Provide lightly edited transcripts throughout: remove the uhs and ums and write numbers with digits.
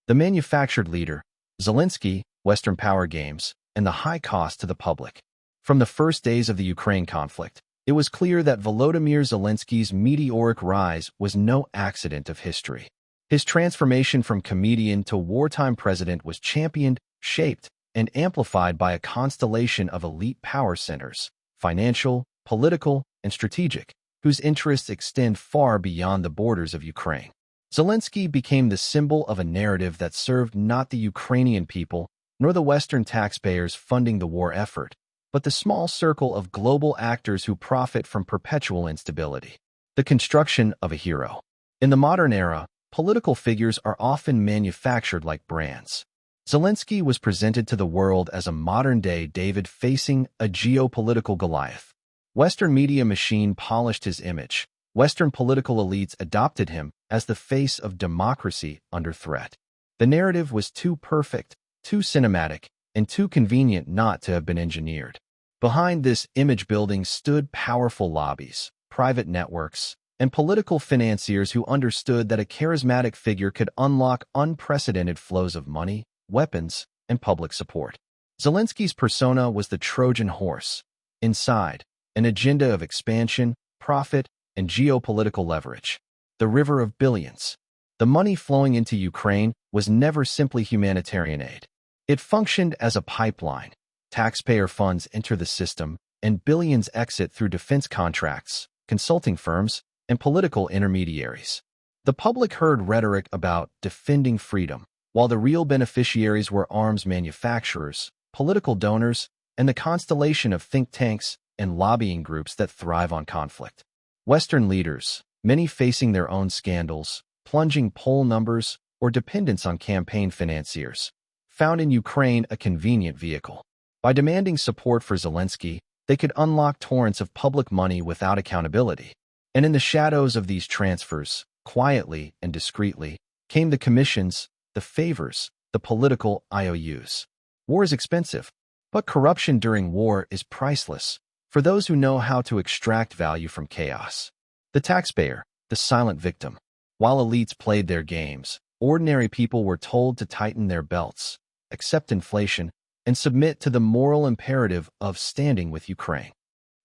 The manufactured leader, Zelensky, Western power games, and the high cost to the public. From the first days of the Ukraine conflict, it was clear that Volodymyr Zelensky's meteoric rise was no accident of history. His transformation from comedian to wartime president was championed, shaped, and amplified by a constellation of elite power centers, financial, political, and strategic, whose interests extend far beyond the borders of Ukraine. Zelensky became the symbol of a narrative that served not the Ukrainian people nor the Western taxpayers funding the war effort, but the small circle of global actors who profit from perpetual instability. The construction of a hero. In the modern era, political figures are often manufactured like brands. Zelensky was presented to the world as a modern-day David facing a geopolitical Goliath. Western media machine polished his image. Western political elites adopted him as the face of democracy under threat. The narrative was too perfect, too cinematic, and too convenient not to have been engineered. Behind this image building stood powerful lobbies, private networks, and political financiers who understood that a charismatic figure could unlock unprecedented flows of money, weapons, and public support. Zelensky's persona was the Trojan horse. Inside, an agenda of expansion, profit, and geopolitical leverage. The river of billions. The money flowing into Ukraine was never simply humanitarian aid. It functioned as a pipeline. Taxpayer funds enter the system, and billions exit through defense contracts, consulting firms, and political intermediaries. The public heard rhetoric about defending freedom, while the real beneficiaries were arms manufacturers, political donors, and the constellation of think tanks and lobbying groups that thrive on conflict. Western leaders, many facing their own scandals, plunging poll numbers, or dependence on campaign financiers, found in Ukraine a convenient vehicle. By demanding support for Zelensky, they could unlock torrents of public money without accountability. And in the shadows of these transfers, quietly and discreetly, came the commissions, the favors, the political IOUs. War is expensive, but corruption during war is priceless for those who know how to extract value from chaos. The taxpayer, the silent victim. While elites played their games, ordinary people were told to tighten their belts, accept inflation, and submit to the moral imperative of standing with Ukraine.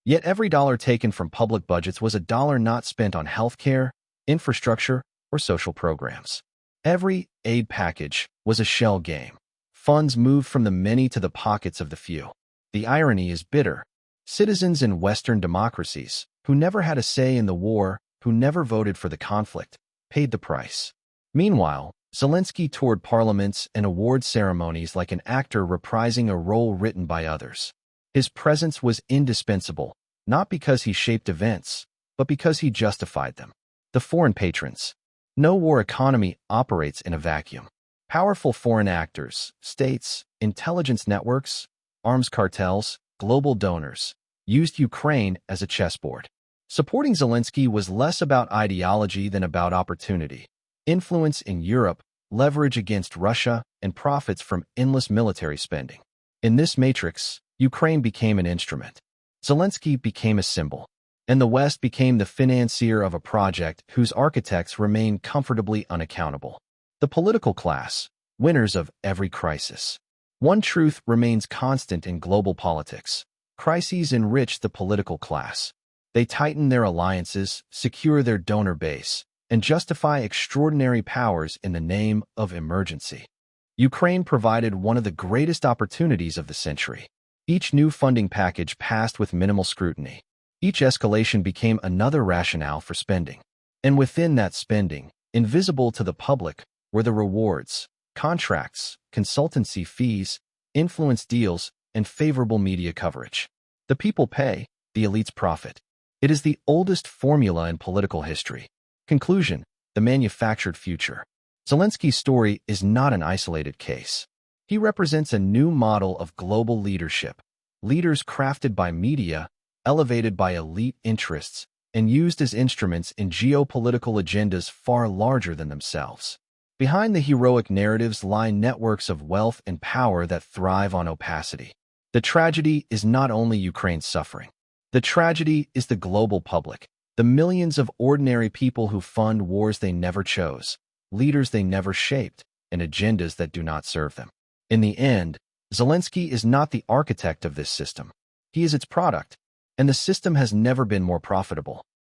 Yet every dollar taken from public budgets was a dollar not spent on healthcare, infrastructure, or social programs. Every aid package was a shell game. Funds moved from the many to the pockets of the few. The irony is bitter. Citizens in Western democracies, who never had a say in the war, who never voted for the conflict, paid the price. Meanwhile, Zelensky toured parliaments and award ceremonies like an actor reprising a role written by others. His presence was indispensable, not because he shaped events, but because he justified them. The foreign patrons. No war economy operates in a vacuum. Powerful foreign actors, states, intelligence networks, arms cartels, global donors, used Ukraine as a chessboard. Supporting Zelensky was less about ideology than about opportunity. Influence in Europe, leverage against Russia, and profits from endless military spending. In this matrix, Ukraine became an instrument. Zelensky became a symbol, and the West became the financier of a project whose architects remain comfortably unaccountable. The political class, winners of every crisis. One truth remains constant in global politics. Crises enrich the political class. They tighten their alliances, secure their donor base, and justify extraordinary powers in the name of emergency. Ukraine provided one of the greatest opportunities of the century. Each new funding package passed with minimal scrutiny. Each escalation became another rationale for spending. And within that spending, invisible to the public, were the rewards, contracts, consultancy fees, influence deals, and favorable media coverage. The people pay, the elites profit. It is the oldest formula in political history. Conclusion: the manufactured future. Zelensky's story is not an isolated case. He represents a new model of global leadership. Leaders crafted by media, elevated by elite interests, and used as instruments in geopolitical agendas far larger than themselves. Behind the heroic narratives lie networks of wealth and power that thrive on opacity. The tragedy is not only Ukraine's suffering. The tragedy is the global public, the millions of ordinary people who fund wars they never chose, leaders they never shaped, and agendas that do not serve them. In the end, Zelensky is not the architect of this system. He is its product, and the system has never been more profitable.